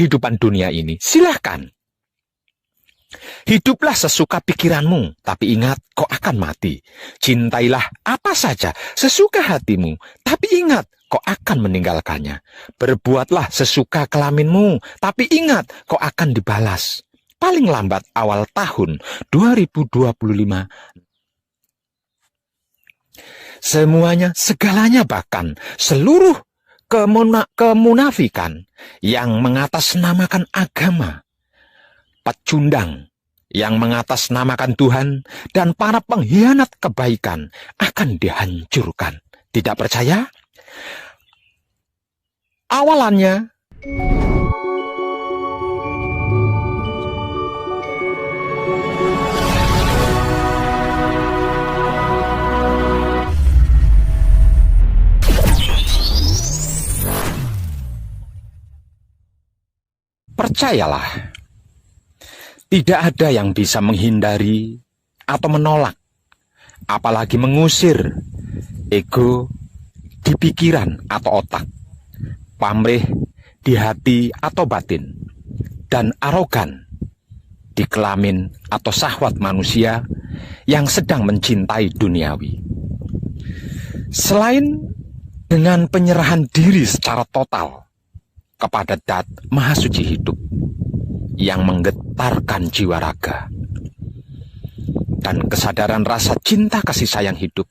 kehidupan dunia ini, silahkan. Hiduplah sesuka pikiranmu, tapi ingat kau akan mati. Cintailah apa saja sesuka hatimu, tapi ingat kau akan meninggalkannya. Berbuatlah sesuka kelaminmu, tapi ingat kau akan dibalas. Paling lambat awal tahun 2025. Semuanya, segalanya, bahkan seluruh kemunafikan yang mengatasnamakan agama, pecundang yang mengatasnamakan Tuhan, dan para pengkhianat kebaikan akan dihancurkan. Tidak percaya? Awalannya, percayalah, tidak ada yang bisa menghindari atau menolak, apalagi mengusir ego di pikiran atau otak, pamrih di hati atau batin, dan arogan di kelamin atau syahwat manusia yang sedang mencintai duniawi. Selain dengan penyerahan diri secara total kepada Dat Maha Suci Hidup yang menggetarkan jiwa raga, dan kesadaran rasa cinta kasih sayang hidup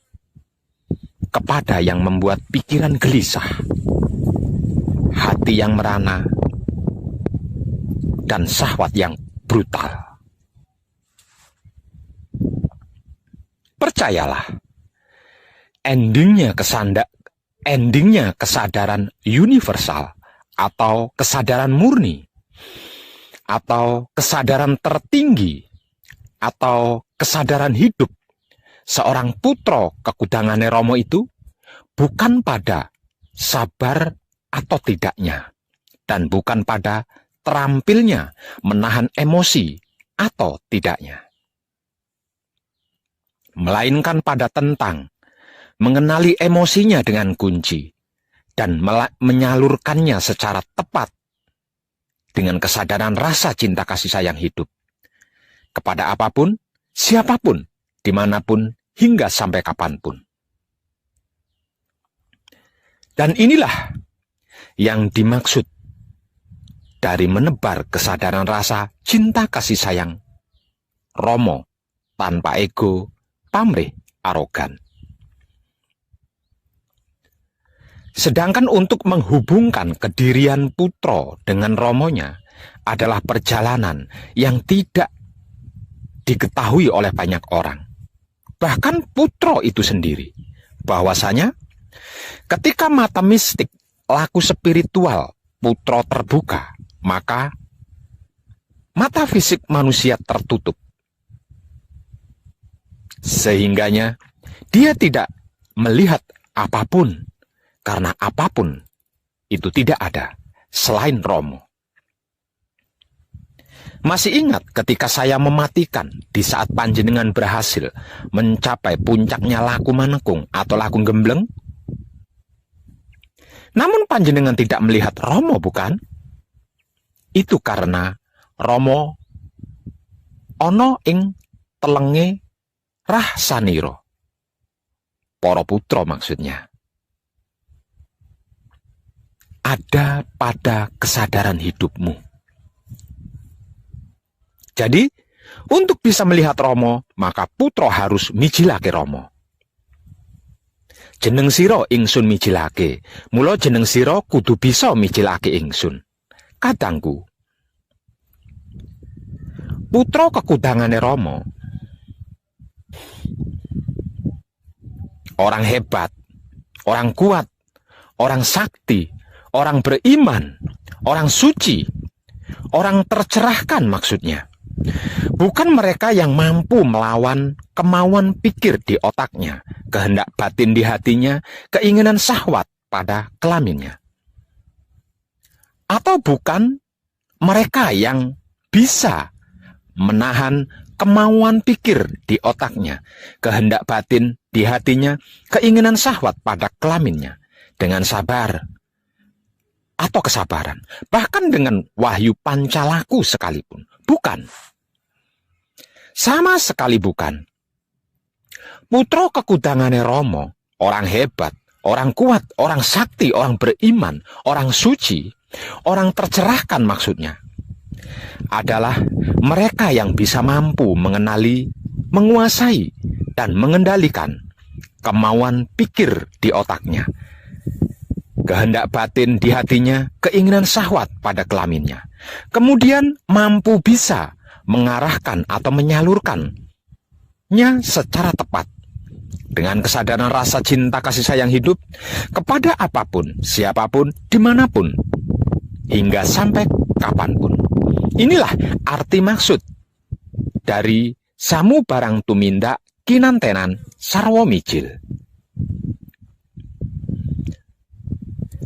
kepada yang membuat pikiran gelisah, hati yang merana, dan syahwat yang brutal. Percayalah, endingnya kesadaran universal atau kesadaran murni, atau kesadaran tertinggi, atau kesadaran hidup seorang putra kekudangane Romo itu bukan pada sabar atau tidaknya, dan bukan pada terampilnya menahan emosi atau tidaknya, melainkan pada tentang mengenali emosinya dengan kunci dan menyalurkannya secara tepat dengan kesadaran rasa cinta kasih sayang hidup kepada apapun, siapapun, dimanapun, hingga sampai kapanpun. Dan inilah yang dimaksud dari menebar kesadaran rasa cinta kasih sayang Romo tanpa ego, pamrih, arogan. Sedangkan untuk menghubungkan kedirian putra dengan romonya adalah perjalanan yang tidak diketahui oleh banyak orang. Bahkan putra itu sendiri. Bahwasanya ketika mata mistik laku spiritual putra terbuka, maka mata fisik manusia tertutup. Sehingganya dia tidak melihat apapun, karena apapun itu tidak ada selain Romo. Masih ingat ketika saya mematikan di saat panjenengan berhasil mencapai puncaknya laku manekung atau laku gembleng? Namun panjenengan tidak melihat Romo, bukan? Itu karena Romo ono ing telenge Rahsaniro. Para putra maksudnya. Ada pada kesadaran hidupmu. Jadi, untuk bisa melihat Romo, maka putra harus mijilake Romo. Jeneng sira ingsun mijilake, mula jeneng sira kudu bisa mijilake ingsun. Kadangku, putra kekudangane Romo, orang hebat, orang kuat, orang sakti, orang beriman, orang suci, orang tercerahkan maksudnya. Bukan mereka yang mampu melawan kemauan pikir di otaknya, kehendak batin di hatinya, keinginan syahwat pada kelaminnya. Atau bukan mereka yang bisa menahan kemauan pikir di otaknya, kehendak batin di hatinya, keinginan syahwat pada kelaminnya dengan sabar, atau kesabaran, bahkan dengan wahyu pancalaku sekalipun. Bukan. Sama sekali bukan. Putra kekudangane Romo, orang hebat, orang kuat, orang sakti, orang beriman, orang suci, orang tercerahkan maksudnya, adalah mereka yang bisa mampu mengenali, menguasai, dan mengendalikan kemauan pikir di otaknya, kehendak batin di hatinya, keinginan syahwat pada kelaminnya. Kemudian mampu bisa mengarahkan atau menyalurkannya secara tepat dengan kesadaran rasa cinta kasih sayang hidup kepada apapun, siapapun, dimanapun, hingga sampai kapanpun. Inilah arti maksud dari samu barang tumindak kinantenan sarwa mijil.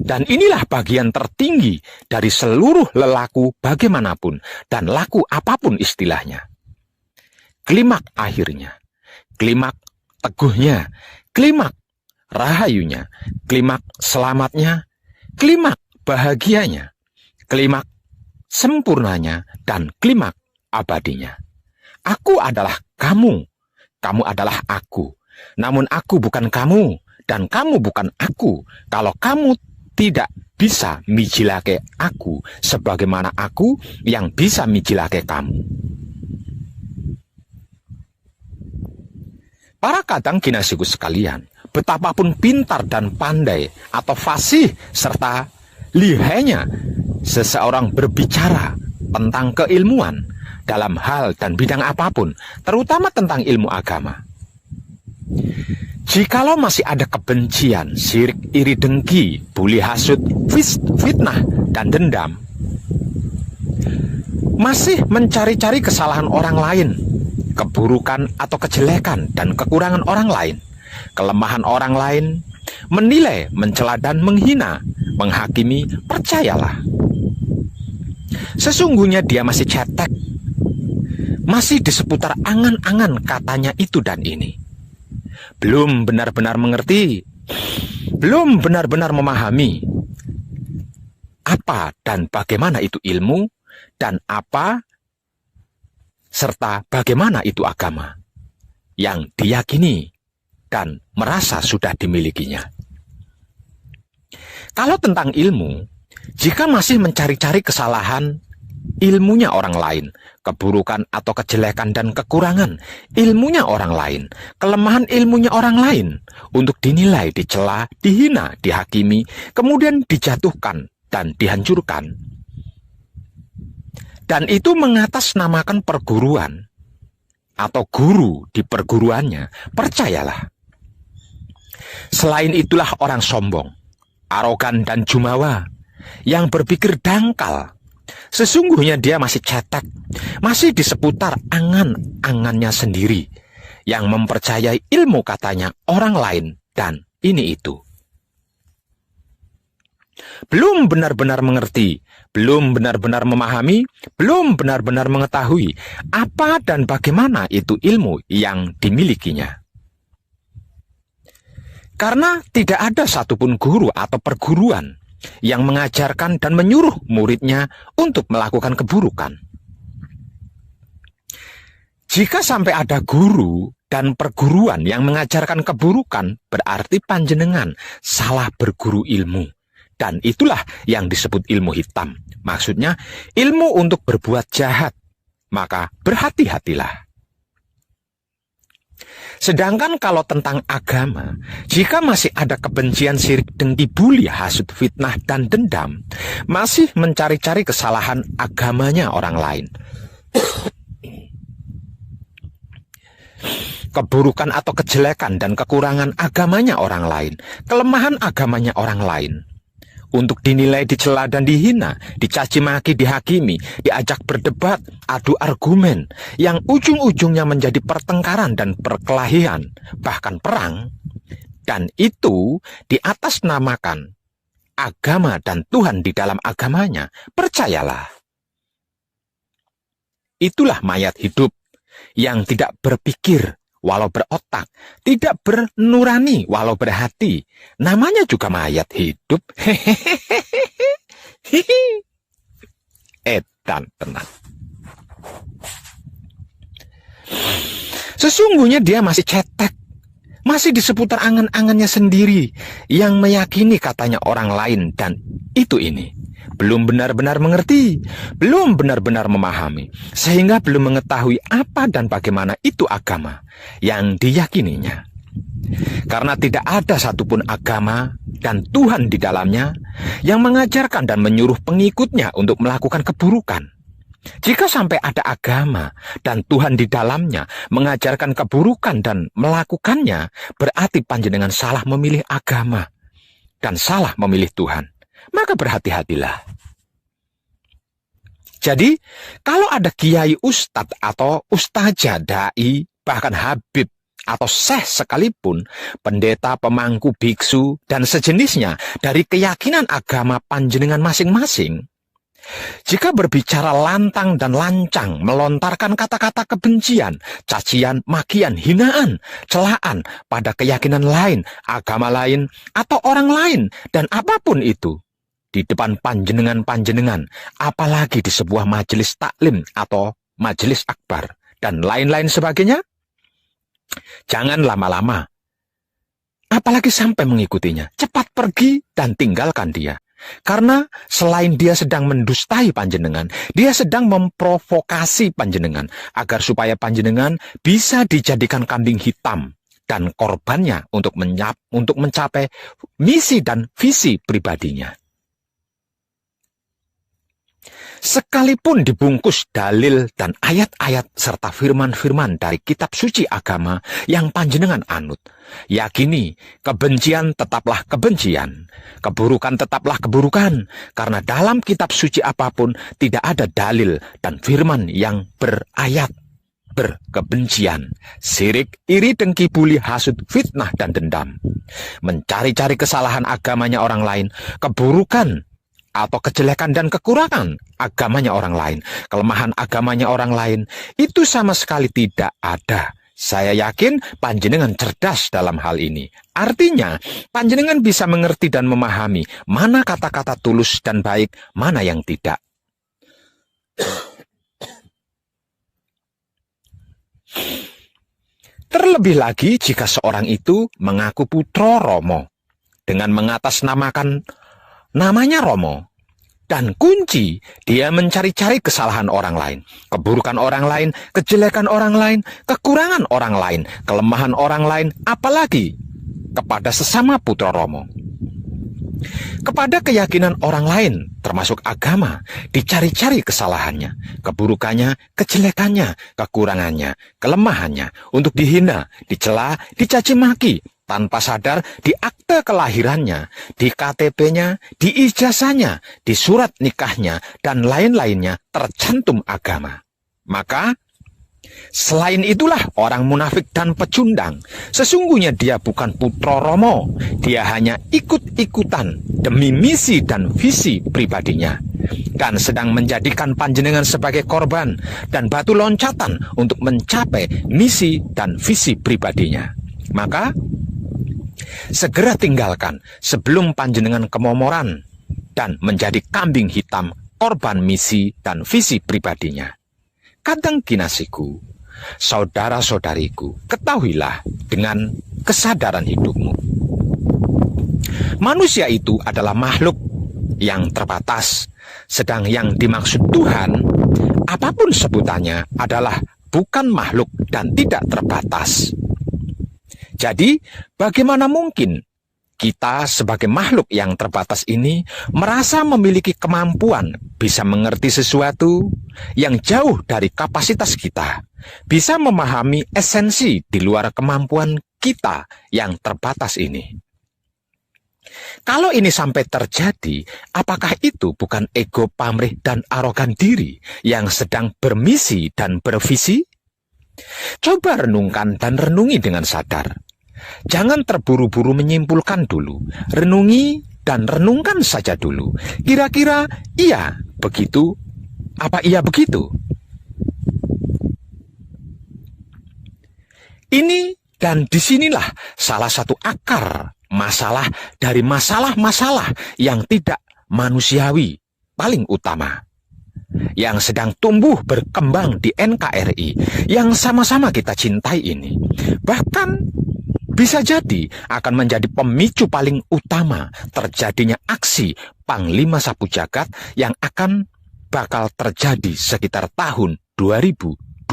Dan inilah bagian tertinggi dari seluruh lelaku bagaimanapun dan laku apapun istilahnya. Klimak akhirnya, klimak teguhnya, klimak rahayunya, klimak selamatnya, klimak bahagianya, klimak sempurnanya, dan klimak abadinya. Aku adalah kamu, kamu adalah aku. Namun aku bukan kamu, dan kamu bukan aku. Kalau kamu tidak bisa mijilake aku sebagaimana aku yang bisa mijilake kamu. Para kadang kinasiku sekalian, betapapun pintar dan pandai atau fasih serta lihainya seseorang berbicara tentang keilmuan dalam hal dan bidang apapun, terutama tentang ilmu agama, jikalau masih ada kebencian, syirik, iri dengki, buli hasut, fitnah, dan dendam, masih mencari-cari kesalahan orang lain, keburukan atau kejelekan dan kekurangan orang lain, kelemahan orang lain, menilai, mencela dan menghina, menghakimi, percayalah, sesungguhnya dia masih cetek, masih di seputar angan-angan katanya itu dan ini. Belum benar-benar mengerti, belum benar-benar memahami apa dan bagaimana itu ilmu, dan apa serta bagaimana itu agama yang diyakini dan merasa sudah dimilikinya. Kalau tentang ilmu, jika masih mencari-cari kesalahan ilmunya orang lain, keburukan atau kejelekan dan kekurangan ilmunya orang lain, kelemahan ilmunya orang lain, untuk dinilai, dicela, dihina, dihakimi, kemudian dijatuhkan dan dihancurkan, dan itu mengatasnamakan perguruan atau guru di perguruannya, percayalah, selain itulah orang sombong, arogan dan jumawa yang berpikir dangkal. Sesungguhnya dia masih cetek, masih di seputar angan-angannya sendiri, yang mempercayai ilmu katanya orang lain dan ini itu. Belum benar-benar mengerti, belum benar-benar memahami, belum benar-benar mengetahui apa dan bagaimana itu ilmu yang dimilikinya. Karena tidak ada satupun guru atau perguruan yang mengajarkan dan menyuruh muridnya untuk melakukan keburukan. Jika sampai ada guru dan perguruan yang mengajarkan keburukan, berarti panjenengan salah berguru ilmu. Dan itulah yang disebut ilmu hitam. Maksudnya ilmu untuk berbuat jahat. Maka berhati-hatilah. Sedangkan kalau tentang agama, jika masih ada kebencian, syirik, dengki, buli, hasut, fitnah, dan dendam, masih mencari-cari kesalahan agamanya orang lain, keburukan atau kejelekan dan kekurangan agamanya orang lain, kelemahan agamanya orang lain, untuk dinilai, dicela dan dihina, dicaci maki, dihakimi, diajak berdebat, adu argumen, yang ujung-ujungnya menjadi pertengkaran dan perkelahian, bahkan perang, dan itu diatasnamakan agama dan Tuhan di dalam agamanya, percayalah. Itulah mayat hidup yang tidak berpikir walau berotak, tidak bernurani walau berhati. Namanya juga mayat hidup. Hihi. Edan tenang. Sesungguhnya dia masih cetek, masih di seputar angan-angannya sendiri yang meyakini katanya orang lain, dan itu ini. Belum benar-benar mengerti, belum benar-benar memahami, sehingga belum mengetahui apa dan bagaimana itu agama yang diyakininya. Karena tidak ada satupun agama dan Tuhan di dalamnya yang mengajarkan dan menyuruh pengikutnya untuk melakukan keburukan. Jika sampai ada agama dan Tuhan di dalamnya mengajarkan keburukan dan melakukannya, berarti panjenengan salah memilih agama dan salah memilih Tuhan. Maka berhati-hatilah. Jadi, kalau ada kiai ustadz atau ustazah, dai, bahkan habib atau syekh sekalipun, pendeta, pemangku, biksu, dan sejenisnya dari keyakinan agama panjenengan masing-masing, jika berbicara lantang dan lancang, melontarkan kata-kata kebencian, cacian, makian, hinaan, celaan pada keyakinan lain, agama lain, atau orang lain, dan apapun itu, di depan panjenengan-panjenengan, apalagi di sebuah majelis taklim atau majelis akbar, dan lain-lain sebagainya, jangan lama-lama, apalagi sampai mengikutinya. Cepat pergi dan tinggalkan dia. Karena selain dia sedang mendustai panjenengan, dia sedang memprovokasi panjenengan agar supaya panjenengan bisa dijadikan kambing hitam dan korbannya untuk mencapai misi dan visi pribadinya. Sekalipun dibungkus dalil dan ayat-ayat serta firman-firman dari kitab suci agama yang panjenengan anut, yakini kebencian tetaplah kebencian, keburukan tetaplah keburukan, karena dalam kitab suci apapun tidak ada dalil dan firman yang berayat berkebencian, sirik, iri, dengki, buli, hasut, fitnah, dan dendam, mencari-cari kesalahan agamanya orang lain, keburukan atau kejelekan dan kekurangan agamanya orang lain, kelemahan agamanya orang lain, itu sama sekali tidak ada. Saya yakin panjenengan cerdas dalam hal ini. Artinya, panjenengan bisa mengerti dan memahami mana kata-kata tulus dan baik, mana yang tidak. Terlebih lagi jika seorang itu mengaku putra Romo dengan mengatasnamakan namanya Romo, dan kunci dia mencari-cari kesalahan orang lain, keburukan orang lain, kejelekan orang lain, kekurangan orang lain, kelemahan orang lain, apalagi kepada sesama putra Romo. Kepada keyakinan orang lain, termasuk agama, dicari-cari kesalahannya, keburukannya, kejelekannya, kekurangannya, kelemahannya, untuk dihina, dicela, dicaci maki, tanpa sadar di akte kelahirannya, di KTP-nya, di ijazahnya, di surat nikahnya, dan lain-lainnya tercantum agama. Maka, selain itulah orang munafik dan pecundang. Sesungguhnya dia bukan putra Romo, dia hanya ikut-ikutan demi misi dan visi pribadinya, dan sedang menjadikan panjenengan sebagai korban dan batu loncatan untuk mencapai misi dan visi pribadinya. Maka, segera tinggalkan sebelum panjenengan kemomoran dan menjadi kambing hitam korban misi dan visi pribadinya. Kadang kinasiku, saudara-saudariku, ketahuilah dengan kesadaran hidupmu. Manusia itu adalah makhluk yang terbatas, sedang yang dimaksud Tuhan, apapun sebutannya, adalah bukan makhluk dan tidak terbatas. Jadi, bagaimana mungkin kita sebagai makhluk yang terbatas ini merasa memiliki kemampuan bisa mengerti sesuatu yang jauh dari kapasitas kita, bisa memahami esensi di luar kemampuan kita yang terbatas ini? Kalau ini sampai terjadi, apakah itu bukan ego pamrih dan arogan diri yang sedang bermisi dan bervisi? Coba renungkan dan renungi dengan sadar. Jangan terburu-buru menyimpulkan dulu. Renungi dan renungkan saja dulu. Kira-kira iya begitu? Apa iya begitu? Ini dan disinilah salah satu akar masalah dari masalah-masalah yang tidak manusiawi paling utama yang sedang tumbuh berkembang di NKRI yang sama-sama kita cintai ini. Bahkan bisa jadi akan menjadi pemicu paling utama terjadinya aksi Panglima Sapu Jagat yang akan bakal terjadi sekitar tahun 2025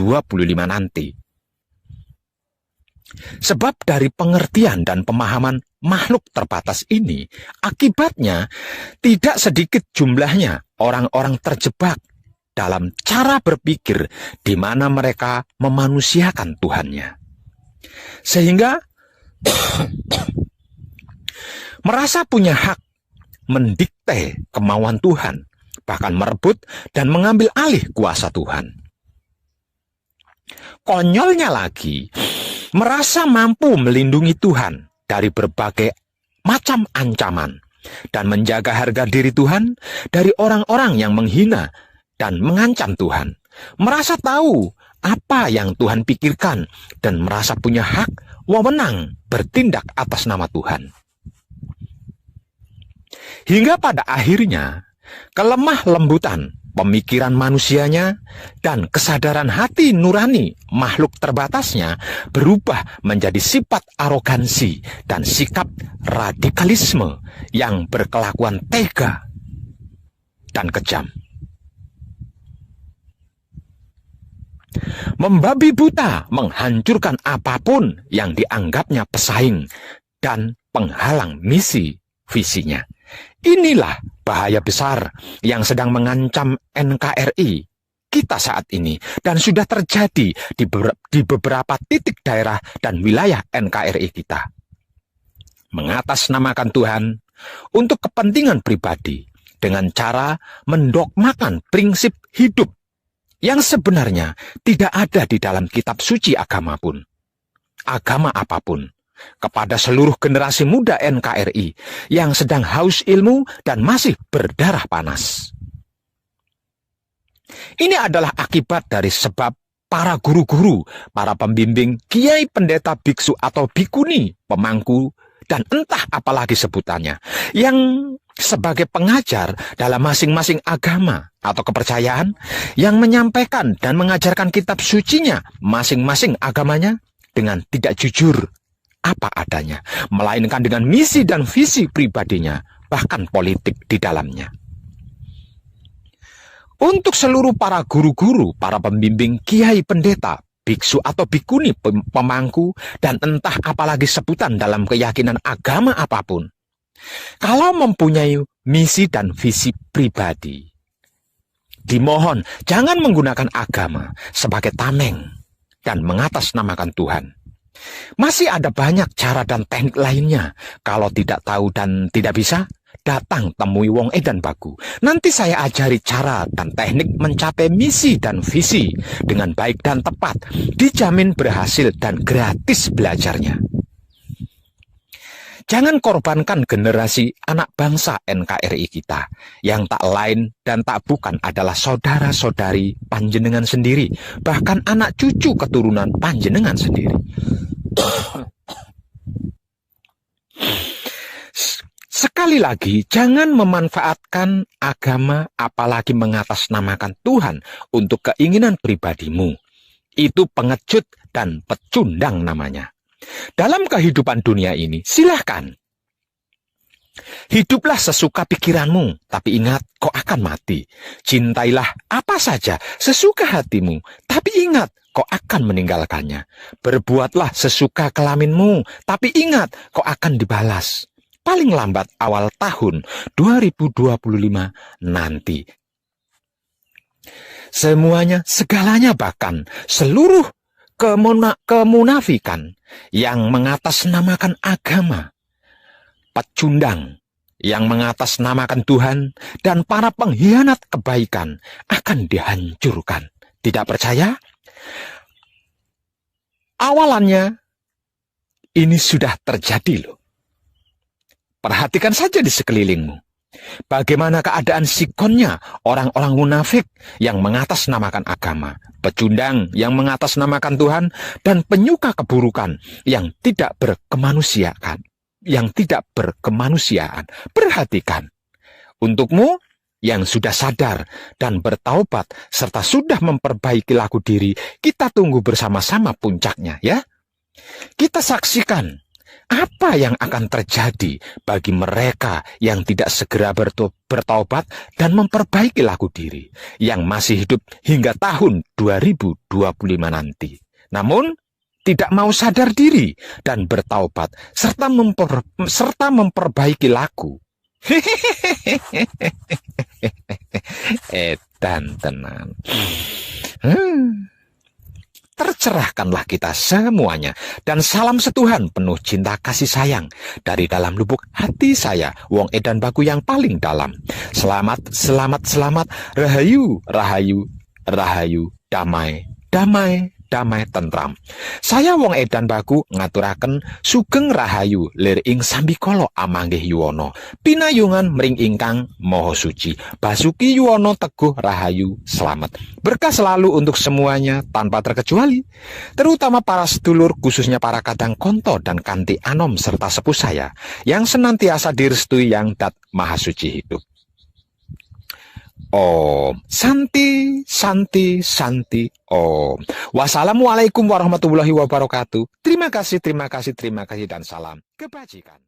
nanti. Sebab dari pengertian dan pemahaman makhluk terbatas ini, akibatnya tidak sedikit jumlahnya orang-orang terjebak dalam cara berpikir di mana mereka memanusiakan Tuhannya. Sehingga merasa punya hak mendikte kemauan Tuhan, bahkan merebut dan mengambil alih kuasa Tuhan. Konyolnya lagi, merasa mampu melindungi Tuhan dari berbagai macam ancaman dan menjaga harga diri Tuhan dari orang-orang yang menghina dan mengancam Tuhan. Merasa tahu apa yang Tuhan pikirkan dan merasa punya hak wewenang bertindak atas nama Tuhan. Hingga pada akhirnya kelemah lembutan pemikiran manusianya dan kesadaran hati nurani makhluk terbatasnya berubah menjadi sifat arogansi dan sikap radikalisme yang berkelakuan tega dan kejam. Membabi buta menghancurkan apapun yang dianggapnya pesaing dan penghalang misi visinya. Inilah bahaya besar yang sedang mengancam NKRI kita saat ini dan sudah terjadi di beberapa titik daerah dan wilayah NKRI kita. Mengatasnamakan Tuhan untuk kepentingan pribadi dengan cara mendogmakan prinsip hidup yang sebenarnya tidak ada di dalam kitab suci agama apapun. Kepada seluruh generasi muda NKRI yang sedang haus ilmu dan masih berdarah panas. Ini adalah akibat dari sebab para guru-guru, para pembimbing, kiai, pendeta, biksu atau bikuni, pemangku, dan entah apalagi sebutannya, yang sebagai pengajar dalam masing-masing agama atau kepercayaan, yang menyampaikan dan mengajarkan kitab sucinya masing-masing agamanya dengan tidak jujur apa adanya, melainkan dengan misi dan visi pribadinya, bahkan politik di dalamnya. Untuk seluruh para guru-guru, para pembimbing, kiai, pendeta, biksu atau bikuni, pemangku, dan entah apalagi sebutan dalam keyakinan agama apapun, kalau mempunyai misi dan visi pribadi, dimohon jangan menggunakan agama sebagai tameng dan mengatasnamakan Tuhan. Masih ada banyak cara dan teknik lainnya. Kalau tidak tahu dan tidak bisa, datang temui Wong Edan Bagu. Nanti saya ajari cara dan teknik mencapai misi dan visi dengan baik dan tepat. Dijamin berhasil dan gratis belajarnya. Jangan korbankan generasi anak bangsa NKRI kita yang tak lain dan tak bukan adalah saudara-saudari panjenengan sendiri, bahkan anak cucu keturunan panjenengan sendiri. Sekali lagi, jangan memanfaatkan agama apalagi mengatasnamakan Tuhan untuk keinginan pribadimu. Itu pengecut dan pecundang namanya. Dalam kehidupan dunia ini, silahkan. Hiduplah sesuka pikiranmu, tapi ingat kau akan mati. Cintailah apa saja sesuka hatimu, tapi ingat kau akan meninggalkannya. Berbuatlah sesuka kelaminmu, tapi ingat kau akan dibalas. Paling lambat awal tahun 2025 nanti. Semuanya, segalanya bahkan seluruh kemunafikan yang mengatasnamakan agama, pecundang yang mengatasnamakan Tuhan, dan para pengkhianat kebaikan akan dihancurkan. Tidak percaya? Awalannya ini sudah terjadi loh. Perhatikan saja di sekelilingmu. Bagaimana keadaan sikonnya orang-orang munafik yang mengatasnamakan agama, pecundang yang mengatasnamakan Tuhan, dan penyuka keburukan yang tidak berkemanusiaan. Perhatikan. Untukmu, yang sudah sadar dan bertaubat serta sudah memperbaiki laku diri, kita tunggu bersama-sama puncaknya ya. Kita saksikan apa yang akan terjadi bagi mereka yang tidak segera bertaubat dan memperbaiki laku diri, yang masih hidup hingga tahun 2025 nanti. Namun, tidak mau sadar diri dan bertaubat serta memperbaiki laku. Edan tenan. Tercerahkanlah kita semuanya, dan salam setuhan penuh cinta kasih sayang dari dalam lubuk hati saya, wong edan baku yang paling dalam. Selamat, selamat, selamat, rahayu, rahayu, rahayu, damai, damai, damai tentram. Saya wong edan baku ngaturaken sugeng rahayu lir ing sambikala amanggih yuwana, pinayungan mring ingkang maha suci. Basuki yuwana teguh rahayu selamat. Berkah selalu untuk semuanya tanpa terkecuali, terutama para sedulur, khususnya para kadang konto dan kanti anom serta sepuh saya yang senantiasa direstui yang dat maha suci hidup. Om Santi, Santi, Santi, Om. Wassalamualaikum warahmatullahi wabarakatuh. Terima kasih, terima kasih, terima kasih, dan salam kebajikan.